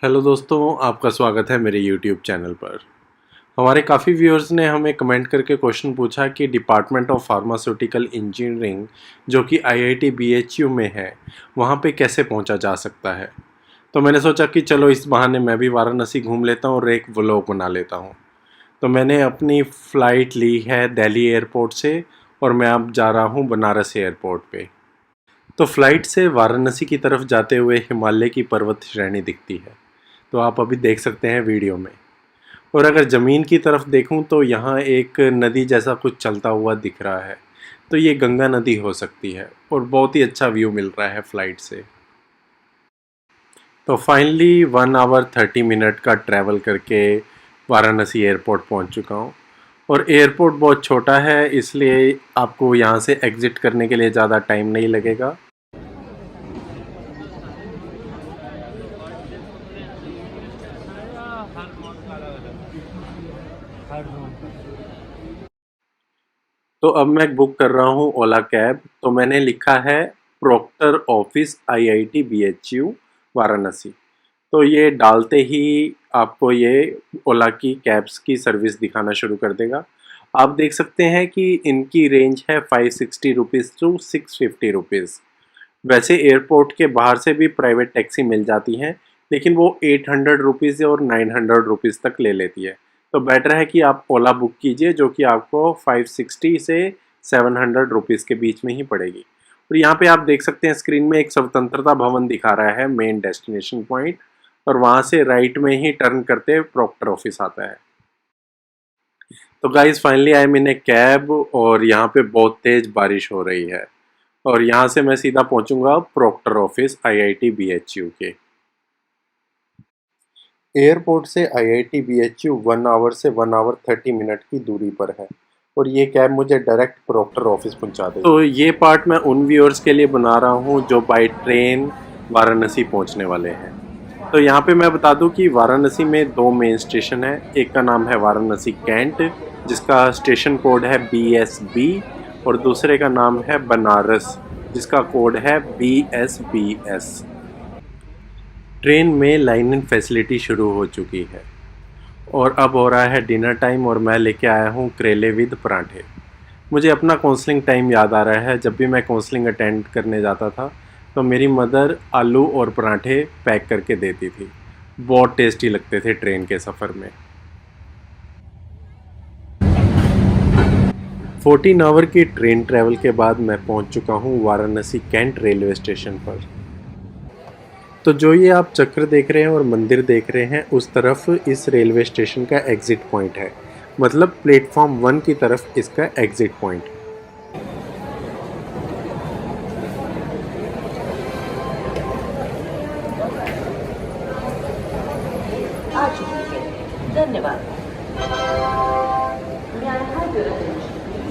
Hello दोस्तों, आपका स्वागत है मेरे यूट्यूब चैनल पर। हमारे काफ़ी व्यूअर्स ने हमें कमेंट करके क्वेश्चन पूछा कि डिपार्टमेंट ऑफ फार्मास्यूटिकल इंजीनियरिंग जो कि आईआईटी बीएचयू में है, वहाँ पे कैसे पहुँचा जा सकता है। तो मैंने सोचा कि चलो इस बहाने मैं भी वाराणसी घूम लेता हूँ और एक व्लॉग बना लेता हूँ। तो मैंने अपनी फ़्लाइट ली है दिल्ली एयरपोर्ट से और मैं अब जा रहा हूँ बनारस एयरपोर्ट पे। तो फ़्लाइट से वाराणसी की तरफ जाते हुए हिमालय की पर्वत श्रेणी दिखती है, तो आप अभी देख सकते हैं वीडियो में। और अगर ज़मीन की तरफ देखूं तो यहाँ एक नदी जैसा कुछ चलता हुआ दिख रहा है, तो ये गंगा नदी हो सकती है और बहुत ही अच्छा व्यू मिल रहा है फ़्लाइट से। तो फाइनली 1 आवर 30 मिनट का ट्रैवल करके वाराणसी एयरपोर्ट पहुँच चुका हूँ। और एयरपोर्ट बहुत छोटा है, इसलिए आपको यहाँ से एग्ज़िट करने के लिए ज़्यादा टाइम नहीं लगेगा। तो अब मैं बुक कर रहा हूँ ओला कैब। तो मैंने लिखा है proctor office IIT BHU Varanasi. तो ये डालते ही आपको ये ओला की कैब्स की सर्विस दिखाना शुरू कर देगा। आप देख सकते हैं कि इनकी रेंज है 560 रुपीज़ टू 650 रुपीज़। वैसे एयरपोर्ट के बाहर से भी प्राइवेट टैक्सी मिल जाती हैं, लेकिन वो 800 रुपीज़ और 900 रुपीज़ तक ले लेती है। तो बेटर है कि आप ओला बुक कीजिए, जो कि आपको 560 से 700 रुपीज़ के बीच में ही पड़ेगी। और यहाँ पे आप देख सकते हैं स्क्रीन में एक स्वतंत्रता भवन दिखा रहा है मेन डेस्टिनेशन पॉइंट, और वहाँ से राइट में ही टर्न करते प्रॉक्टर ऑफिस आता है। तो guys finally I am in A cab और यहाँ पे बहुत तेज़ बारिश हो रही है, और यहाँ से मैं सीधा पहुँचूंगा प्रॉक्टर ऑफिस आईआईटी बीएचयू के। एयरपोर्ट से आईआईटी बीएचयू 1 आवर से 1 आवर 30 मिनट की दूरी पर है, और ये कैब मुझे डायरेक्ट प्रॉक्टर ऑफिस पहुंचा देगी। तो ये पार्ट मैं उन व्यूअर्स के लिए बना रहा हूँ जो बाय ट्रेन वाराणसी पहुंचने वाले हैं। तो यहाँ पे मैं बता दूं कि वाराणसी में दो मेन स्टेशन है। एक का नाम है वाराणसी कैंट, जिसका स्टेशन कोड है BSB, और दूसरे का नाम है बनारस, जिसका कोड है BSBS। ट्रेन में लाइन इन फैसिलिटी शुरू हो चुकी है और अब हो रहा है डिनर टाइम, और मैं लेके आया हूँ करेले विद पराठे। मुझे अपना काउंसलिंग टाइम याद आ रहा है। जब भी मैं काउंसलिंग अटेंड करने जाता था तो मेरी मदर आलू और पराठे पैक करके देती थी। बहुत टेस्टी लगते थे ट्रेन के सफ़र में। 14 आवर की ट्रेन ट्रैवल के बाद मैं पहुंच चुका हूं वाराणसी कैंट रेलवे स्टेशन पर। तो जो ये आप चक्र देख रहे हैं और मंदिर देख रहे हैं, उस तरफ इस रेलवे स्टेशन का एग्ज़िट पॉइंट है। मतलब प्लेटफॉर्म 1 की तरफ इसका एग्ज़िट पॉइंट। आ चुकी है। धन्यवाद। May I have your attention, please?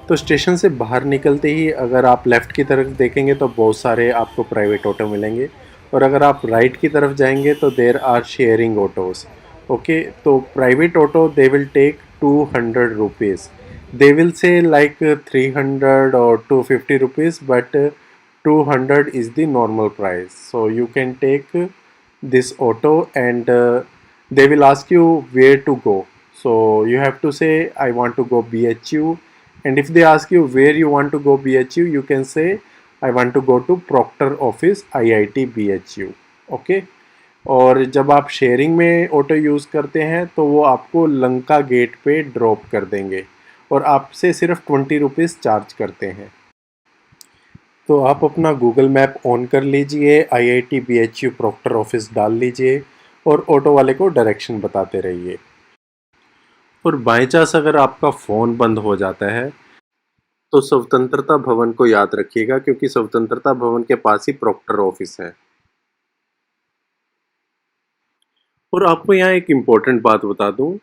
तो स्टेशन से बाहर निकलते ही अगर आप लेफ़्ट की तरफ देखेंगे तो बहुत सारे आपको प्राइवेट ऑटो मिलेंगे, और अगर आप राइट की तरफ जाएंगे तो there are sharing autos. Okay, तो private auto they will take 200 rupees. They will say like 300 और 250 rupees, but 200 is the normal price. So you can take this auto, and they will ask you where to go. So you have to say I want to go BHU, and if they ask you where you want to go BHU, you can say I want to go to Proctor office IIT BHU. Okay. और जब आप sharing में auto use करते हैं तो वो आपको Lanka gate पे ड्रॉप कर देंगे, और आपसे सिर्फ 20 रुपीज़ चार्ज करते हैं। तो आप अपना गूगल मैप ऑन कर लीजिए, आईआईटी बीएचयू प्रॉक्टर ऑफिस डाल लीजिए, और ऑटो वाले को डायरेक्शन बताते रहिए। और बाई चांस अगर आपका फ़ोन बंद हो जाता है तो स्वतंत्रता भवन को याद रखिएगा, क्योंकि स्वतंत्रता भवन के पास ही प्रॉक्टर ऑफिस है। और आपको यहाँ एक इम्पोर्टेंट बात बता दूँ,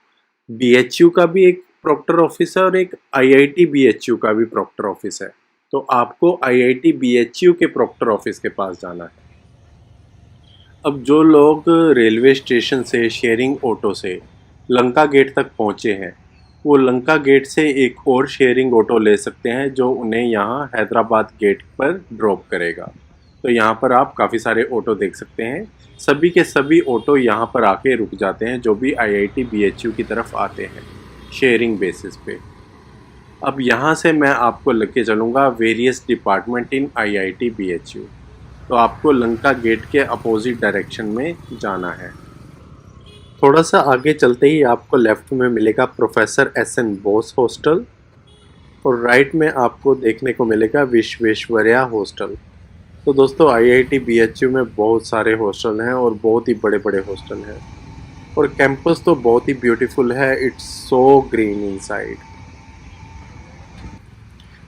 बीएचयू का भी एक प्रॉक्टर ऑफिस है और एक आईआईटी बीएचयू का भी प्रॉक्टर ऑफिस है। तो आपको आईआईटी बीएचयू के प्रॉक्टर ऑफिस के पास जाना है। अब जो लोग रेलवे स्टेशन से शेयरिंग ऑटो से लंका गेट तक पहुंचे हैं, वो लंका गेट से एक और शेयरिंग ऑटो ले सकते हैं जो उन्हें यहाँ हैदराबाद गेट पर ड्रॉप करेगा। तो यहाँ पर आप काफ़ी सारे ऑटो देख सकते हैं। सभी के सभी ऑटो यहाँ पर आके रुक जाते हैं जो भी आईआईटी बीएचयू की तरफ आते हैं शेयरिंग बेसिस पे। अब यहाँ से मैं आपको लेके चलूँगा various department in IIT BHU. तो आपको लंका गेट के अपोजिट डायरेक्शन में जाना है। थोड़ा सा आगे चलते ही आपको लेफ्ट में मिलेगा प्रोफेसर एस.एन. बोस हॉस्टल और राइट में आपको देखने को मिलेगा विश्वेश्वरैया हॉस्टल। तो दोस्तों आईआईटी बीएचयू में बहुत सारे हॉस्टल हैं और बहुत ही बड़े बड़े हॉस्टल हैं और कैंपस तो बहुत ही ब्यूटीफुल है। It's so green inside.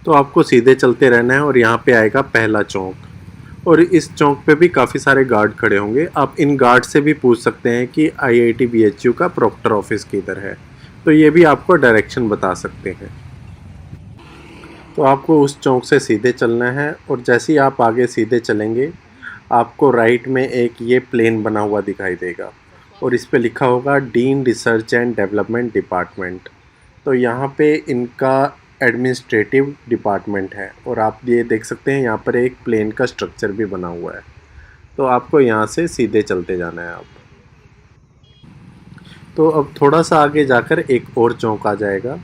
तो आपको सीधे चलते रहना है और यहाँ पे आएगा पहला चौक और इस चौक पे भी काफ़ी सारे गार्ड खड़े होंगे। आप इन गार्ड से भी पूछ सकते हैं कि आईआईटी बीएचयू का प्रॉक्टर ऑफिस किधर है, तो ये भी आपको डायरेक्शन बता सकते हैं। तो आपको उस चौक से सीधे चलना है और जैसे ही आप आगे सीधे चलेंगे आपको राइट में एक ये प्लेन बना हुआ दिखाई देगा और इस पे लिखा होगा dean research and development department. तो यहाँ पे इनका एडमिनिस्ट्रेटिव डिपार्टमेंट है और आप ये देख सकते हैं यहाँ पर एक प्लेन का स्ट्रक्चर भी बना हुआ है। तो आपको यहाँ से सीधे चलते जाना है आप। तो अब थोड़ा सा आगे जाकर एक और चौक आ जाएगा।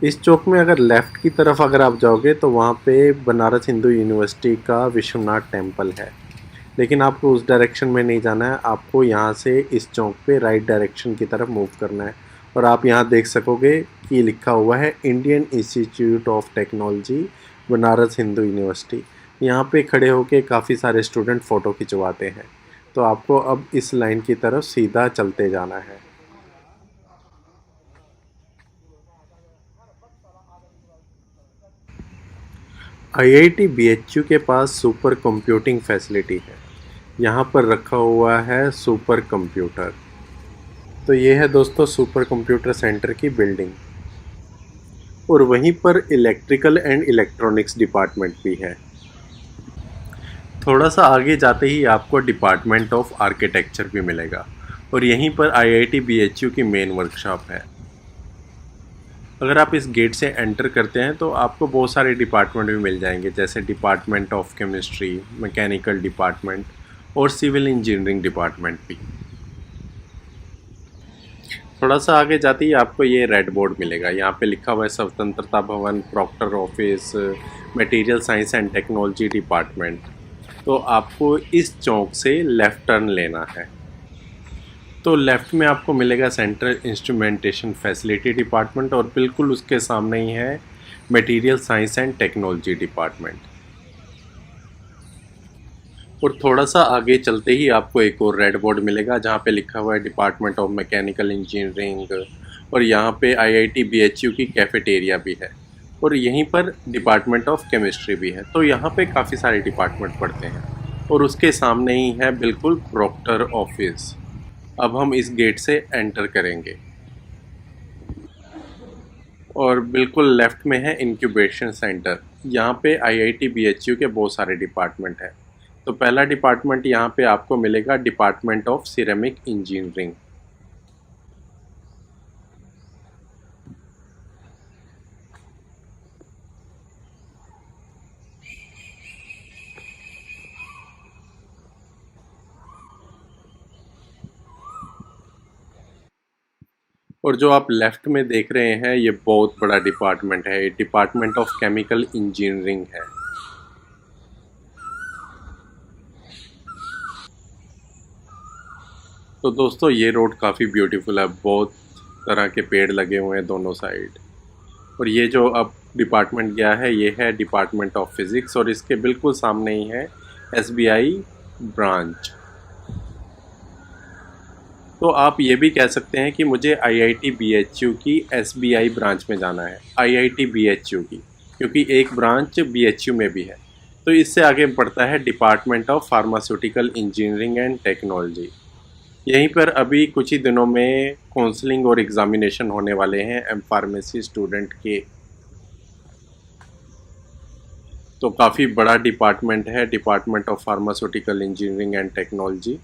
इस चौक में अगर लेफ़्ट की तरफ अगर आप जाओगे तो वहाँ पे बनारस हिंदू यूनिवर्सिटी का विश्वनाथ टेम्पल है, लेकिन आपको उस डायरेक्शन में नहीं जाना है। आपको यहाँ से इस चौक पे राइट डायरेक्शन की तरफ मूव करना है और आप यहाँ देख सकोगे कि लिखा हुआ है Indian institute of technology Banaras Hindu university. यहाँ पे खड़े होके काफ़ी सारे स्टूडेंट फ़ोटो खिंचवाते हैं। तो आपको अब इस लाइन की तरफ सीधा चलते जाना है। आईआईटी बीएचयू के पास सुपर कंप्यूटिंग फैसिलिटी है। यहाँ पर रखा हुआ है सुपर कंप्यूटर। तो ये है दोस्तों सुपर कंप्यूटर सेंटर की बिल्डिंग और वहीं पर इलेक्ट्रिकल एंड इलेक्ट्रॉनिक्स डिपार्टमेंट भी है। थोड़ा सा आगे जाते ही आपको डिपार्टमेंट ऑफ आर्किटेक्चर भी मिलेगा और यहीं पर आईआईटी बीएचयू की मेन वर्कशॉप है। अगर आप इस गेट से एंटर करते हैं तो आपको बहुत सारे डिपार्टमेंट भी मिल जाएंगे, जैसे department of chemistry, mechanical department और सिविल इंजीनियरिंग डिपार्टमेंट भी। थोड़ा सा आगे जाते ही आपको ये रेड बोर्ड मिलेगा। यहाँ पे लिखा हुआ है Swatantrata Bhavan, proctor office, material science and technology department. तो आपको इस चौक से लेफ़्ट टर्न लेना है। तो लेफ़्ट में आपको मिलेगा सेंट्रल इंस्ट्रूमेंटेशन फैसिलिटी डिपार्टमेंट और बिल्कुल उसके सामने ही है material science and technology department. और थोड़ा सा आगे चलते ही आपको एक और रेड बोर्ड मिलेगा जहाँ पे लिखा हुआ है डिपार्टमेंट ऑफ मैकेनिकल इंजीनियरिंग और यहाँ पे आईआईटी बीएचयू की कैफेटेरिया भी है और यहीं पर डिपार्टमेंट ऑफ केमिस्ट्री भी है। तो यहाँ पे काफ़ी सारे डिपार्टमेंट पढ़ते हैं और उसके सामने ही है बिल्कुल प्रॉक्टर ऑफिस। अब हम इस गेट से एंटर करेंगे और बिल्कुल लेफ़्ट में है इंक्यूबेशन सेंटर। यहाँ पे आईआईटी बीएचयू के बहुत सारे डिपार्टमेंट हैं। तो पहला डिपार्टमेंट यहाँ पे आपको मिलेगा डिपार्टमेंट ऑफ सिरेमिक इंजीनियरिंग। और जो आप लेफ़्ट में देख रहे हैं ये बहुत बड़ा डिपार्टमेंट है, ये डिपार्टमेंट ऑफ केमिकल इंजीनियरिंग है। तो दोस्तों ये रोड काफ़ी ब्यूटीफुल है, बहुत तरह के पेड़ लगे हुए हैं दोनों साइड। और ये जो अब डिपार्टमेंट गया है ये है डिपार्टमेंट ऑफ फिज़िक्स और इसके बिल्कुल सामने ही है एसबीआई ब्रांच। तो आप ये भी कह सकते हैं कि मुझे आईआईटी बीएचयू की एसबीआई ब्रांच में जाना है, आईआईटी बीएचयू की, क्योंकि एक ब्रांच बीएचयू में भी है। तो इससे आगे बढ़ता है department of pharmaceutical engineering and technology. यहीं पर अभी कुछ ही दिनों में काउंसलिंग और एग्ज़ामिनेशन होने वाले हैं एम फार्मेसी स्टूडेंट के। तो काफ़ी बड़ा डिपार्टमेंट है, department of pharmaceutical engineering and technology.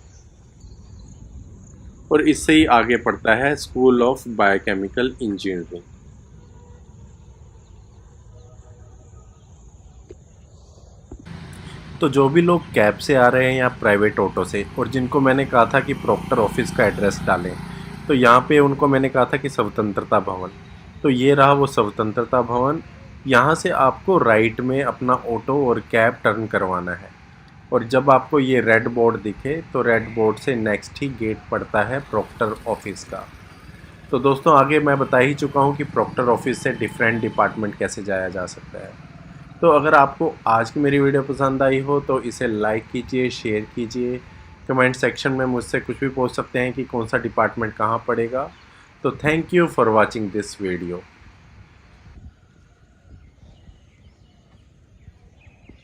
और इससे ही आगे पड़ता है स्कूल ऑफ बायोकेमिकल इंजीनियरिंग। तो जो भी लोग कैब से आ रहे हैं या प्राइवेट ऑटो से, और जिनको मैंने कहा था कि प्रॉक्टर ऑफिस का एड्रेस डालें, तो यहाँ पे उनको मैंने कहा था कि स्वतंत्रता भवन, तो ये रहा वो स्वतंत्रता भवन। यहाँ से आपको राइट में अपना ऑटो और कैब टर्न करवाना है, और जब आपको ये रेड बोर्ड दिखे तो रेड बोर्ड से नेक्स्ट ही गेट पड़ता है प्रॉक्टर ऑफिस का। तो दोस्तों आगे मैं बता ही चुका हूँ कि प्रॉक्टर ऑफिस से डिफरेंट डिपार्टमेंट कैसे जाया जा सकता है। तो अगर आपको आज की मेरी वीडियो पसंद आई हो तो इसे लाइक कीजिए, शेयर कीजिए, कमेंट सेक्शन में मुझसे कुछ भी पूछ सकते हैं कि कौन सा डिपार्टमेंट कहाँ पड़ेगा। तो thank you for watching this video.